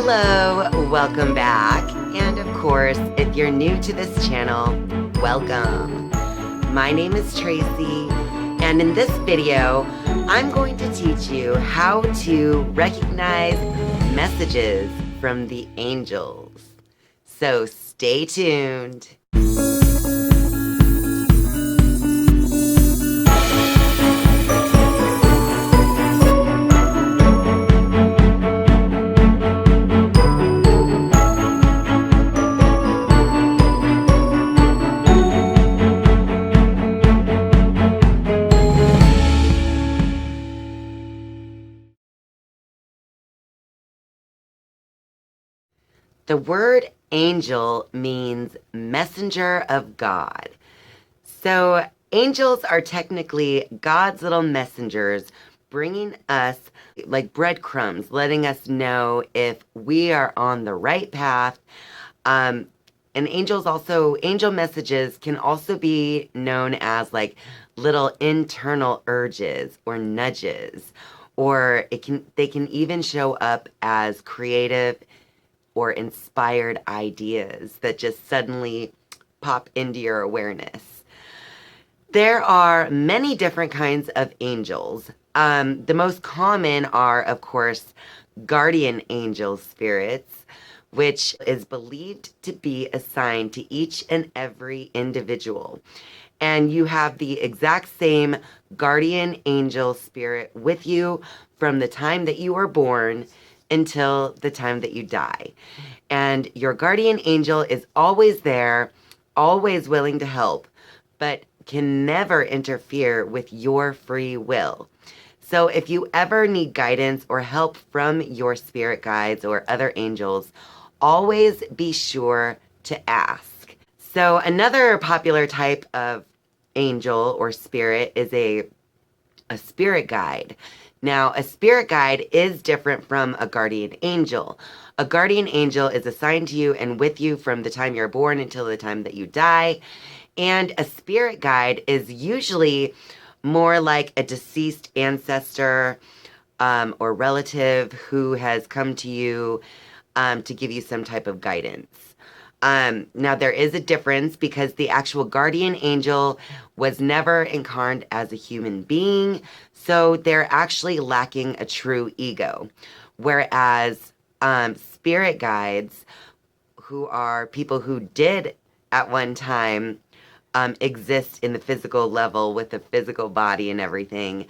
Hello, welcome back. And of course, if you're new to this channel, welcome. My name is Tracy, and in this video, I'm going to teach you how to recognize messages from the angels. So stay tuned. The word angel means messenger of God. So angels are technically God's little messengers bringing us like breadcrumbs, letting us know if we are on the right path. And angel messages can also be known as like little internal urges or nudges, or they can even show up as creative or inspired ideas that just suddenly pop into your awareness. There are many different kinds of angels. The most common are, of course, guardian angel spirits, which is believed to be assigned to each and every individual. And you have the exact same guardian angel spirit with you from the time that you were born until the time that you die. And your guardian angel is always there, always willing to help, but can never interfere with your free will. So if you ever need guidance or help from your spirit guides or other angels, always be sure to ask. So another popular type of angel or spirit is a spirit guide. Now, a spirit guide is different from a guardian angel. A guardian angel is assigned to you and with you from the time you're born until the time that you die. And a spirit guide is usually more like a deceased ancestor or relative who has come to you to give you some type of guidance. Now, there is a difference because the actual guardian angel was never incarnate as a human being, so they're actually lacking a true ego. Whereas spirit guides, who are people who did at one time exist in the physical level with a physical body and everything,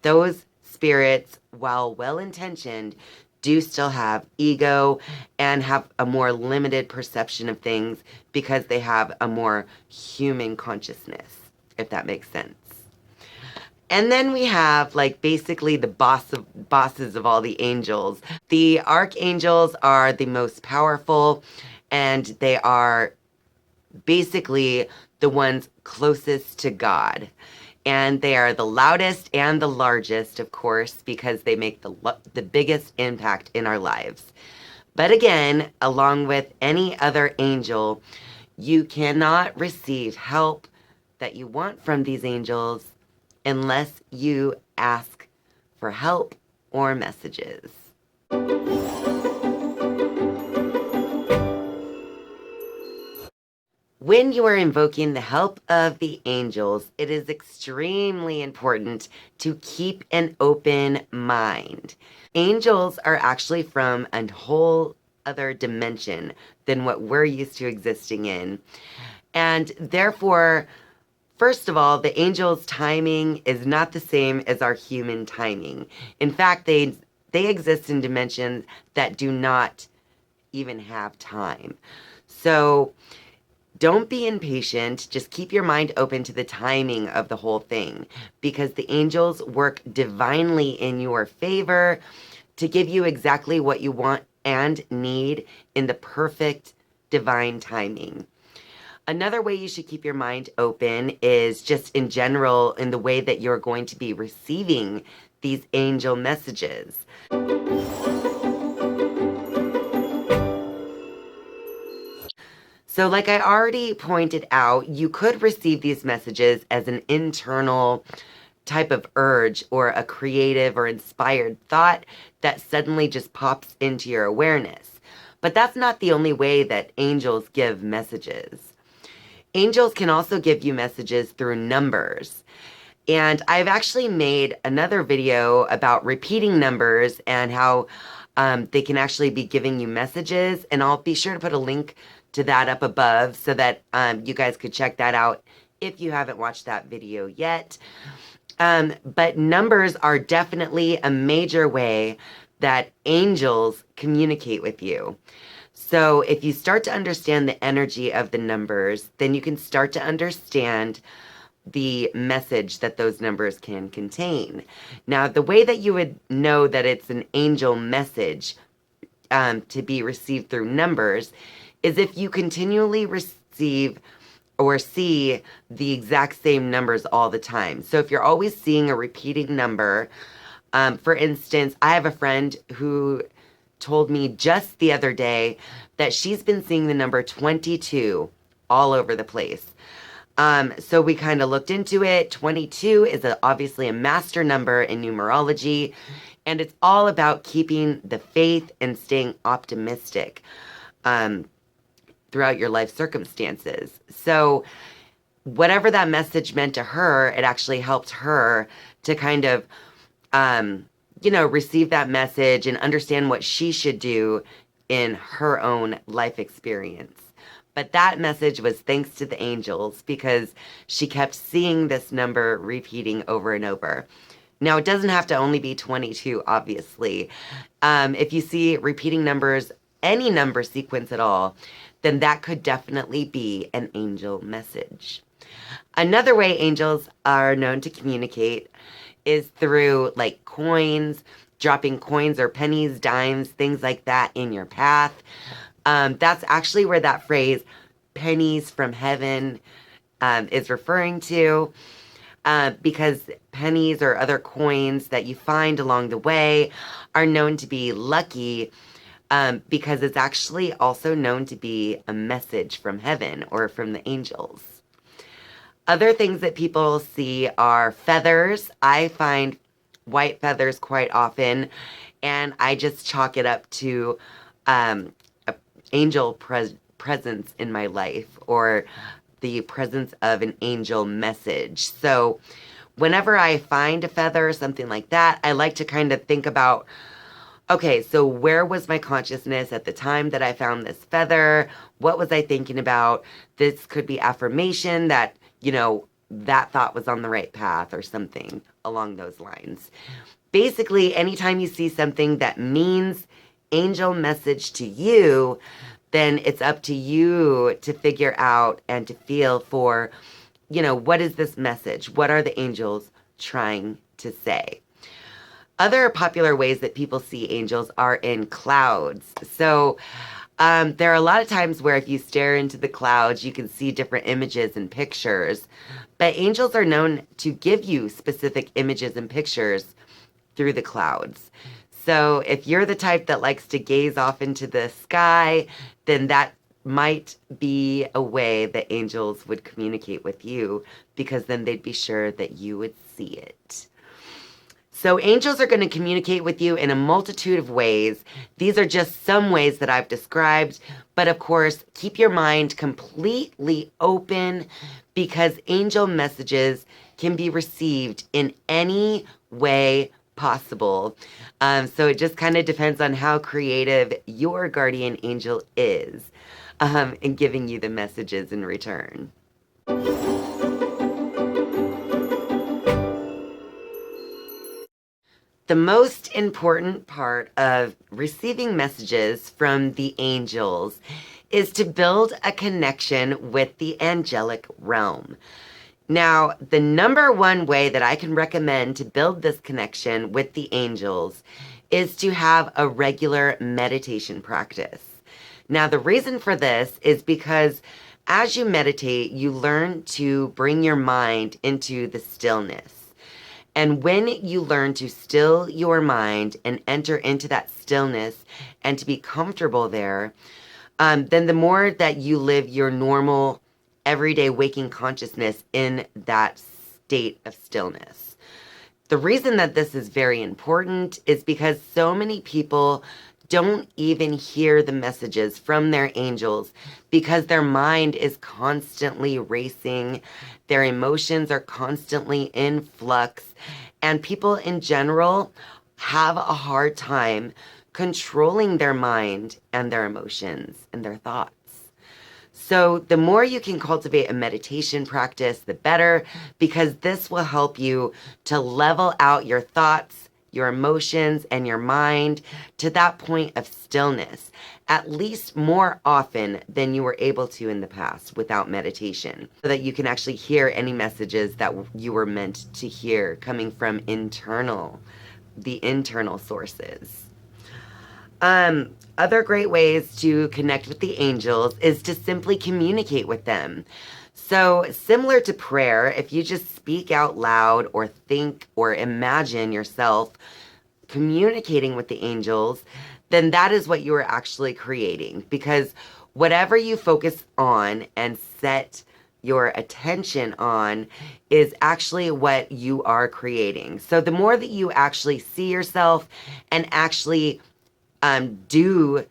those spirits, while well-intentioned, do still have ego and have a more limited perception of things because they have a more human consciousness, if that makes sense. And then we have like basically the bosses of all the angels. The archangels are the most powerful, and they are basically the ones closest to God. And they are the loudest and the largest, of course, because they make the biggest impact in our lives. But again, along with any other angel, you cannot receive help that you want from these angels unless you ask for help or messages. When you are invoking the help of the angels, it is extremely important to keep an open mind. Angels are actually from a whole other dimension than what we're used to existing in. And therefore, first of all, the angels' timing is not the same as our human timing. In fact, they exist in dimensions that do not even have time. So don't be impatient. Just keep your mind open to the timing of the whole thing, because the angels work divinely in your favor to give you exactly what you want and need in the perfect divine timing. Another way you should keep your mind open is just in general in the way that you're going to be receiving these angel messages. So like I already pointed out, you could receive these messages as an internal type of urge or a creative or inspired thought that suddenly just pops into your awareness. But that's not the only way that angels give messages. Angels can also give you messages through numbers. And I've actually made another video about repeating numbers and how they can actually be giving you messages. And I'll be sure to put a link to that up above so that you guys could check that out if you haven't watched that video yet. But numbers are definitely a major way that angels communicate with you. So if you start to understand the energy of the numbers, then you can start to understand the message that those numbers can contain. Now, the way that you would know that it's an angel message to be received through numbers is if you continually receive or see the exact same numbers all the time. So if you're always seeing a repeating number, for instance, I have a friend who told me just the other day that she's been seeing the number 22 all over the place. So we kind of looked into it. 22 is obviously a master number in numerology, and it's all about keeping the faith and staying optimistic throughout your life circumstances. So whatever that message meant to her, it actually helped her to kind of, receive that message and understand what she should do in her own life experience. But that message was thanks to the angels because she kept seeing this number repeating over and over. Now, it doesn't have to only be 22, obviously. If you see repeating numbers, any number sequence at all, then that could definitely be an angel message. Another way angels are known to communicate is through like coins, dropping coins or pennies, dimes, things like that in your path. That's actually where that phrase, pennies from heaven, is referring to, because pennies or other coins that you find along the way are known to be lucky, because it's actually also known to be a message from heaven or from the angels. Other things that people see are feathers. I find white feathers quite often, and I just chalk it up to angel presence in my life or the presence of an angel message. So whenever I find a feather or something like that, I like to kind of think about, okay, so where was my consciousness at the time that I found this feather? What was I thinking about? This could be affirmation that, that thought was on the right path or something along those lines. Basically, anytime you see something that means angel message to you, then it's up to you to figure out and to feel for, what is this message? What are the angels trying to say? Other popular ways that people see angels are in clouds. So there are a lot of times where if you stare into the clouds, you can see different images and pictures. But angels are known to give you specific images and pictures through the clouds. So if you're the type that likes to gaze off into the sky, then that might be a way that angels would communicate with you, because then they'd be sure that you would see it. So angels are going to communicate with you in a multitude of ways. These are just some ways that I've described. But of course, keep your mind completely open, because angel messages can be received in any way possible. So it just kind of depends on how creative your guardian angel is in giving you the messages in return. The most important part of receiving messages from the angels is to build a connection with the angelic realm. Now, the number one way that I can recommend to build this connection with the angels is to have a regular meditation practice. Now, the reason for this is because as you meditate, you learn to bring your mind into the stillness. And when you learn to still your mind and enter into that stillness and to be comfortable there, then the more that you live your normal, everyday waking consciousness in that state of stillness. The reason that this is very important is because so many people don't even hear the messages from their angels because their mind is constantly racing. Their emotions are constantly in flux. And people in general have a hard time controlling their mind and their emotions and their thoughts. So the more you can cultivate a meditation practice, the better, because this will help you to level out your thoughts, your emotions, and your mind to that point of stillness, at least more often than you were able to in the past without meditation, so that you can actually hear any messages that you were meant to hear coming from the internal sources. Other great ways to connect with the angels is to simply communicate with them. So, similar to prayer, if you just speak out loud or think or imagine yourself communicating with the angels, then that is what you are actually creating. Because whatever you focus on and set your attention on is actually what you are creating. So, the more that you actually see yourself and actually do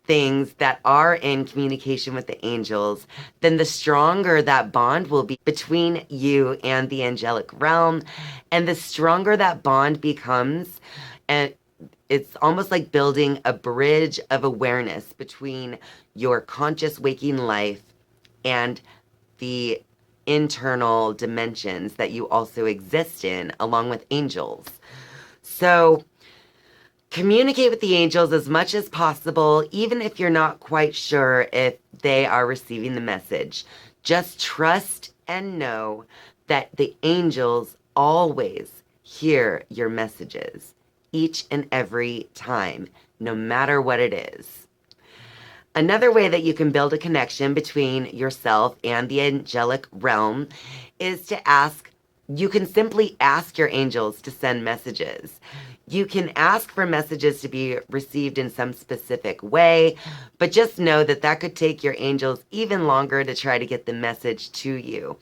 things that are in communication with the angels, then the stronger that bond will be between you and the angelic realm. And the stronger that bond becomes, and it's almost like building a bridge of awareness between your conscious waking life and the internal dimensions that you also exist in, along with angels. So, communicate with the angels as much as possible, even if you're not quite sure if they are receiving the message. Just trust and know that the angels always hear your messages each and every time, no matter what it is. Another way that you can build a connection between yourself and the angelic realm is to you can simply ask your angels to send messages. You can ask for messages to be received in some specific way, but just know that that could take your angels even longer to try to get the message to you.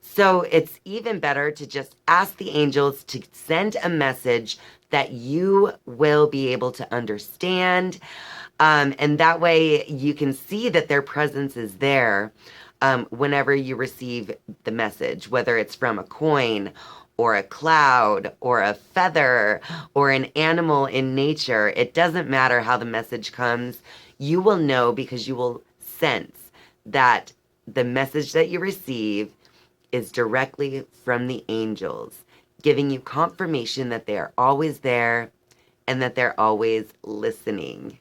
So it's even better to just ask the angels to send a message that you will be able to understand. And that way you can see that their presence is there whenever you receive the message, whether it's from a coin or a cloud or a feather or an animal in nature. It doesn't matter how the message comes. You will know because you will sense that the message that you receive is directly from the angels, giving you confirmation that they are always there and that they're always listening.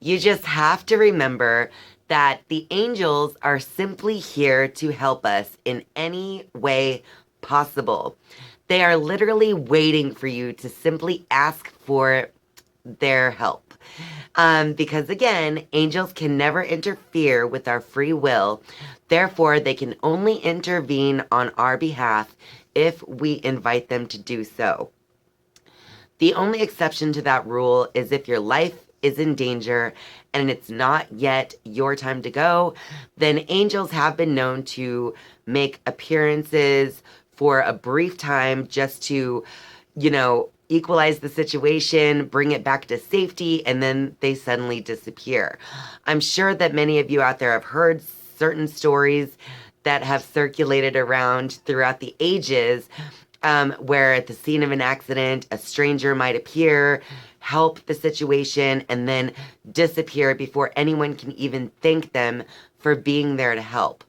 You just have to remember that the angels are simply here to help us in any way possible. They are literally waiting for you to simply ask for their help. Because again, angels can never interfere with our free will. Therefore, they can only intervene on our behalf if we invite them to do so. The only exception to that rule is if your life is in danger and it's not yet your time to go, then angels have been known to make appearances for a brief time just to, equalize the situation, bring it back to safety, and then they suddenly disappear. I'm sure that many of you out there have heard certain stories that have circulated around throughout the ages, where at the scene of an accident, a stranger might appear, help the situation, and then disappear before anyone can even thank them for being there to help.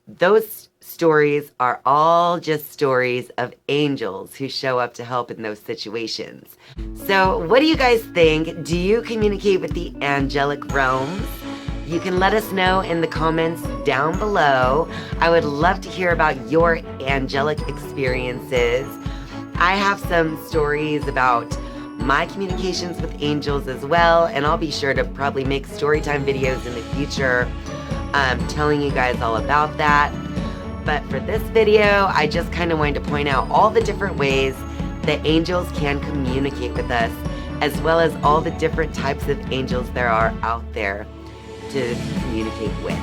Those stories are all just stories of angels who show up to help in those situations. So what do you guys think? Do you communicate with the angelic realms? You can let us know in the comments down below. I would love to hear about your angelic experiences. I have some stories about my communications with angels as well, and I'll be sure to probably make storytime videos in the future telling you guys all about that. But for this video, I just kind of wanted to point out all the different ways that angels can communicate with us, as well as all the different types of angels there are out there to communicate with.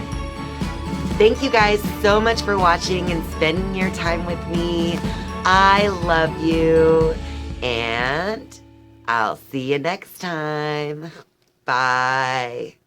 Thank you guys so much for watching and spending your time with me. I love you, and I'll see you next time. Bye.